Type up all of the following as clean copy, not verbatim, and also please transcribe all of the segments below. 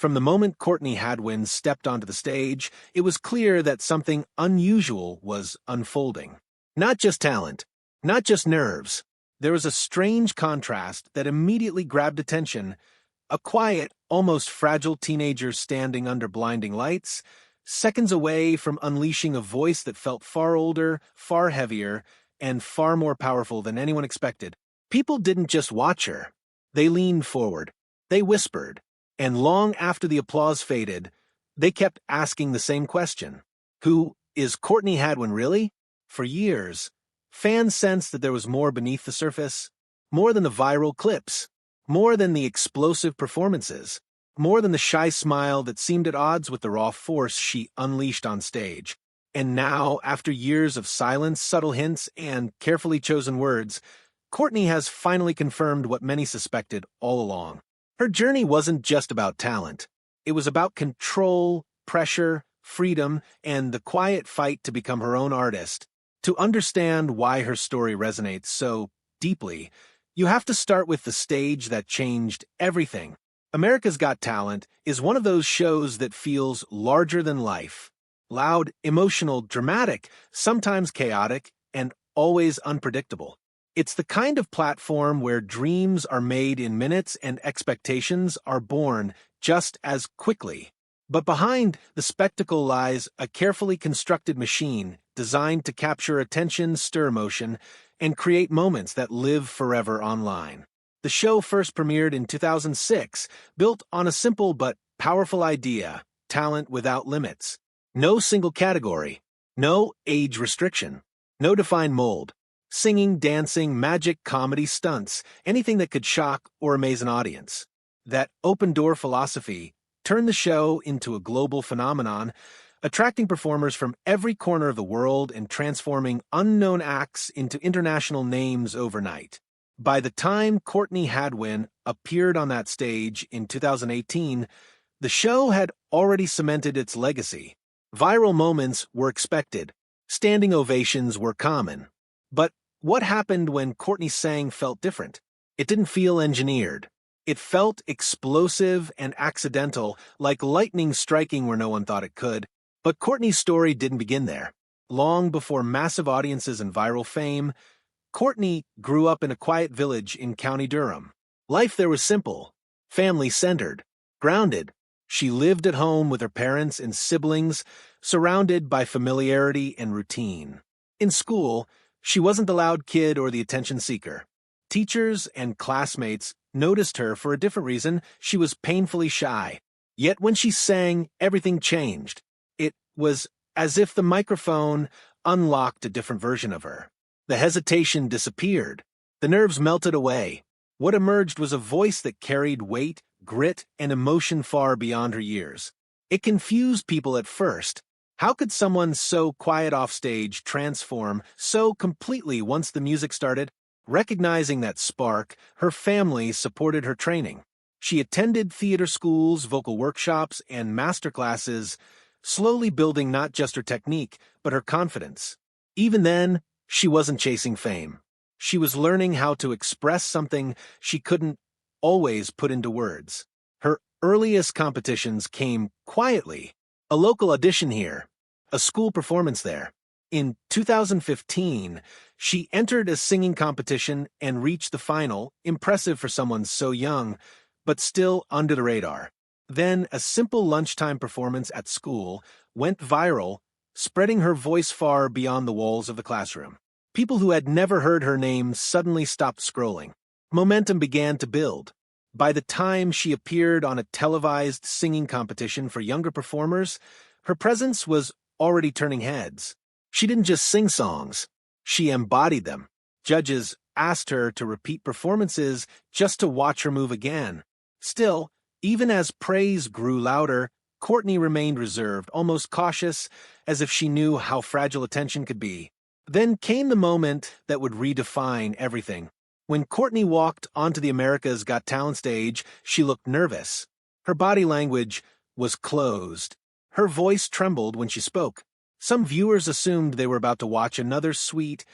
From the moment Courtney Hadwin stepped onto the stage, it was clear that something unusual was unfolding. Not just talent, not just nerves. There was a strange contrast that immediately grabbed attention. A quiet, almost fragile teenager standing under blinding lights, seconds away from unleashing a voice that felt far older, far heavier, and far more powerful than anyone expected. People didn't just watch her. They leaned forward. They whispered. And long after the applause faded, they kept asking the same question. Who is Courtney Hadwin really? For years, fans sensed that there was more beneath the surface, more than the viral clips, more than the explosive performances, more than the shy smile that seemed at odds with the raw force she unleashed on stage. And now, after years of silence, subtle hints, and carefully chosen words, Courtney has finally confirmed what many suspected all along. Her journey wasn't just about talent. It was about control, pressure, freedom, and the quiet fight to become her own artist. To understand why her story resonates so deeply, you have to start with the stage that changed everything. America's Got Talent is one of those shows that feels larger than life. Loud, emotional, dramatic, sometimes chaotic, and always unpredictable. It's the kind of platform where dreams are made in minutes and expectations are born just as quickly. But behind the spectacle lies a carefully constructed machine designed to capture attention, stir emotion, and create moments that live forever online. The show first premiered in 2006, built on a simple but powerful idea: talent without limits. No single category, no age restriction, no defined mold. Singing, dancing, magic, comedy, stunts, anything that could shock or amaze an audience. That open-door philosophy turned the show into a global phenomenon, attracting performers from every corner of the world and transforming unknown acts into international names overnight. By the time Courtney Hadwin appeared on that stage in 2018, the show had already cemented its legacy. Viral moments were expected. Standing ovations were common. But what happened when Courtney sang felt different? It didn't feel engineered. It felt explosive and accidental, like lightning striking where no one thought it could. But Courtney's story didn't begin there. Long before massive audiences and viral fame, Courtney grew up in a quiet village in County Durham. Life there was simple, family-centered, grounded. She lived at home with her parents and siblings, surrounded by familiarity and routine. In school, she wasn't the loud kid or the attention seeker. Teachers and classmates noticed her for a different reason. She was painfully shy. Yet when she sang, everything changed. It was as if the microphone unlocked a different version of her. The hesitation disappeared. The nerves melted away. What emerged was a voice that carried weight, grit, and emotion far beyond her years. It confused people at first. How could someone so quiet off stage transform so completely once the music started? Recognizing that spark, her family supported her training. She attended theater schools, vocal workshops, and masterclasses, slowly building not just her technique, but her confidence. Even then, she wasn't chasing fame. She was learning how to express something she couldn't always put into words. Her earliest competitions came quietly. A local audition here, a school performance there. In 2015, she entered a singing competition and reached the final, impressive for someone so young, but still under the radar. Then a simple lunchtime performance at school went viral, spreading her voice far beyond the walls of the classroom. People who had never heard her name suddenly stopped scrolling. Momentum began to build. By the time she appeared on a televised singing competition for younger performers, her presence was already turning heads. She didn't just sing songs, she embodied them. Judges asked her to repeat performances just to watch her move again. Still, even as praise grew louder, Courtney remained reserved, almost cautious, as if she knew how fragile attention could be. Then came the moment that would redefine everything. When Courtney walked onto the America's Got Talent stage, she looked nervous. Her body language was closed. Her voice trembled when she spoke. Some viewers assumed they were about to watch another sweet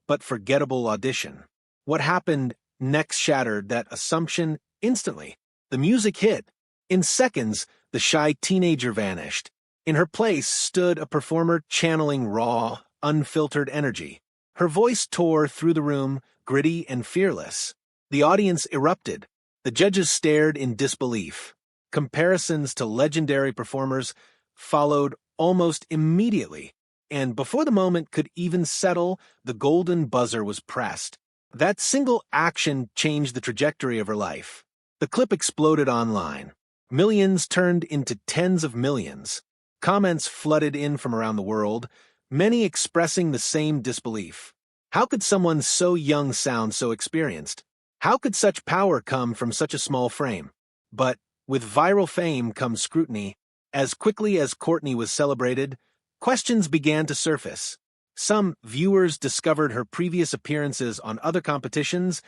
but forgettable audition. What happened next shattered that assumption instantly. The music hit. In seconds, The shy teenager vanished. In her place stood a performer channeling raw, unfiltered energy. Her voice tore through the room, gritty and fearless. The audience erupted. The judges stared in disbelief. Comparisons to legendary performers followed almost immediately, and before the moment could even settle, the golden buzzer was pressed. That single action changed the trajectory of her life. The clip exploded online. Millions turned into tens of millions. Comments flooded in from around the world, many expressing the same disbelief. How could someone so young sound so experienced? How could such power come from such a small frame? But with viral fame comes scrutiny. As quickly as Courtney was celebrated, questions began to surface. Some viewers discovered her previous appearances on other competitions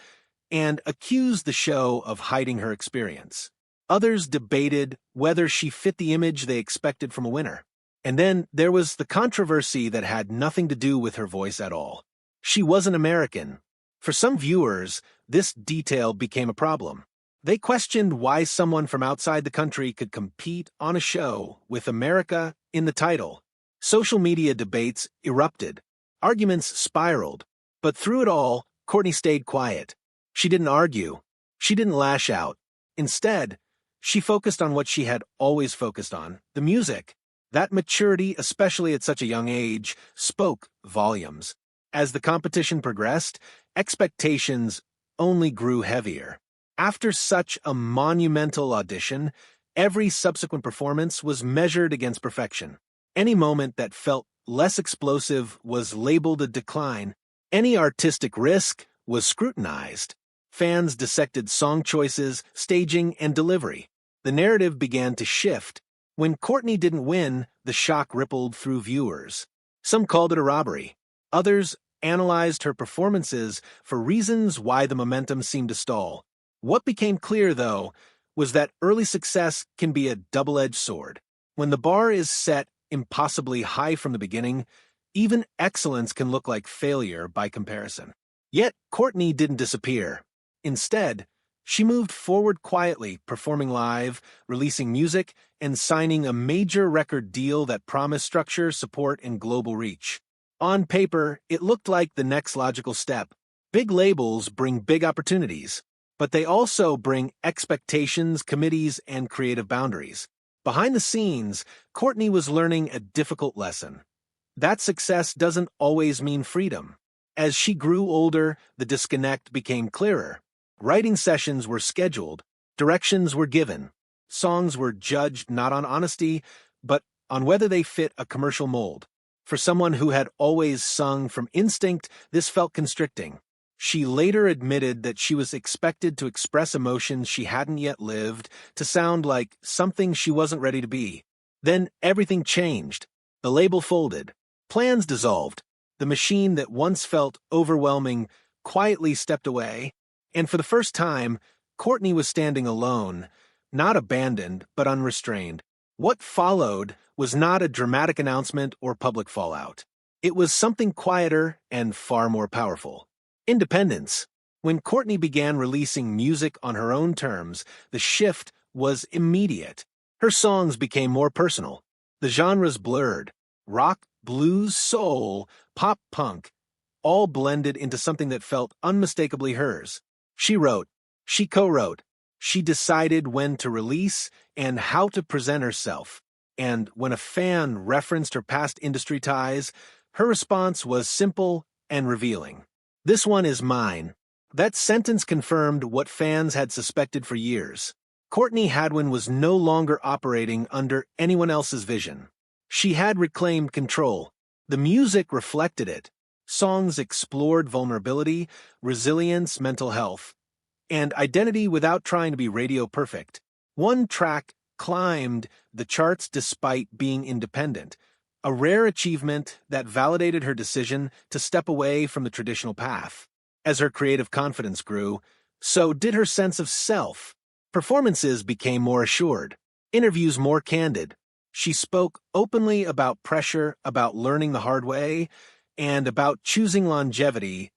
and accused the show of hiding her experience. Others debated whether she fit the image they expected from a winner. And then there was the controversy that had nothing to do with her voice at all. She wasn't American. For some viewers, this detail became a problem. They questioned why someone from outside the country could compete on a show with America in the title. Social media debates erupted. Arguments spiraled. But through it all, Courtney stayed quiet. She didn't argue. She didn't lash out. Instead, she focused on what she had always focused on, the music. That maturity, especially at such a young age, spoke volumes. As the competition progressed, expectations only grew heavier. After such a monumental audition, every subsequent performance was measured against perfection. Any moment that felt less explosive was labeled a decline. Any artistic risk was scrutinized. Fans dissected song choices, staging, and delivery. The narrative began to shift. When Courtney didn't win, the shock rippled through viewers. Some called it a robbery. Others analyzed her performances for reasons why the momentum seemed to stall. What became clear, though, was that early success can be a double-edged sword. When the bar is set impossibly high from the beginning, even excellence can look like failure by comparison. Yet, Courtney didn't disappear. Instead, she moved forward quietly, performing live, releasing music, and signing a major record deal that promised structure, support, and global reach. On paper, it looked like the next logical step. Big labels bring big opportunities, but they also bring expectations, committees, and creative boundaries. Behind the scenes, Courtney was learning a difficult lesson. That success doesn't always mean freedom. As she grew older, the disconnect became clearer. Writing sessions were scheduled, directions were given. Songs were judged not on honesty, but on whether they fit a commercial mold. For someone who had always sung from instinct, this felt constricting. She later admitted that she was expected to express emotions she hadn't yet lived, to sound like something she wasn't ready to be. Then everything changed. The label folded. Plans dissolved. The machine that once felt overwhelming quietly stepped away. And for the first time, Courtney was standing alone, not abandoned, but unrestrained. What followed was not a dramatic announcement or public fallout. It was something quieter and far more powerful. Independence. When Courtney began releasing music on her own terms, the shift was immediate. Her songs became more personal. The genres blurred. Rock, blues, soul, pop, punk, all blended into something that felt unmistakably hers. She wrote, she co-wrote, she decided when to release and how to present herself. And when a fan referenced her past industry ties, her response was simple and revealing. "This one is mine." That sentence confirmed what fans had suspected for years. Courtney Hadwin was no longer operating under anyone else's vision. She had reclaimed control. The music reflected it. Songs explored vulnerability, resilience, mental health, and identity without trying to be radio perfect. One track climbed the charts despite being independent, a rare achievement that validated her decision to step away from the traditional path. As her creative confidence grew, so did her sense of self. Performances became more assured, interviews more candid. She spoke openly about pressure, about learning the hard way, and about choosing longevity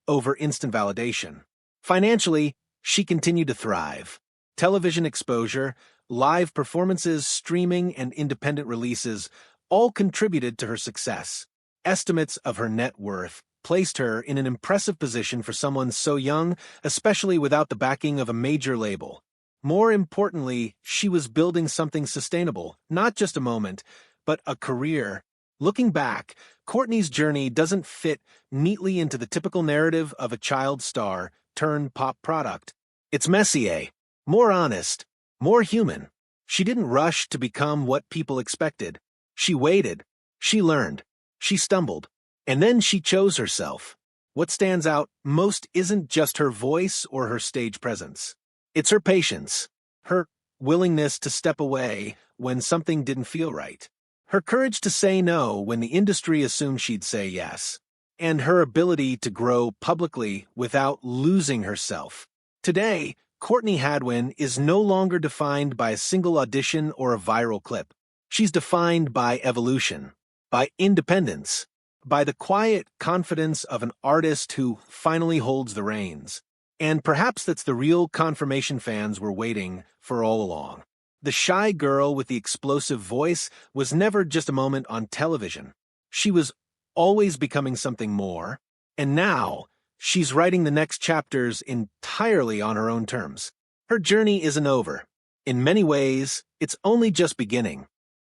over instant validation. Financially, she continued to thrive. Television exposure, Live performances, streaming, and independent releases all contributed to her success. Estimates of her net worth placed her in an impressive position for someone so young, especially without the backing of a major label. More importantly, she was building something sustainable, not just a moment, but a career. Looking back, Courtney's journey doesn't fit neatly into the typical narrative of a child star turned pop product. It's messier, more honest, more human. She didn't rush to become what people expected. She waited, she learned, she stumbled, and then she chose herself. What stands out most isn't just her voice or her stage presence. It's her patience, her willingness to step away when something didn't feel right, her courage to say no when the industry assumed she'd say yes, and her ability to grow publicly without losing herself. Today, Courtney Hadwin is no longer defined by a single audition or a viral clip. She's defined by evolution, by independence, by the quiet confidence of an artist who finally holds the reins. And perhaps that's the real confirmation fans were waiting for all along. The shy girl with the explosive voice was never just a moment on television. She was always becoming something more, and now she's writing the next chapters entirely on her own terms. Her journey isn't over. In many ways, it's only just beginning.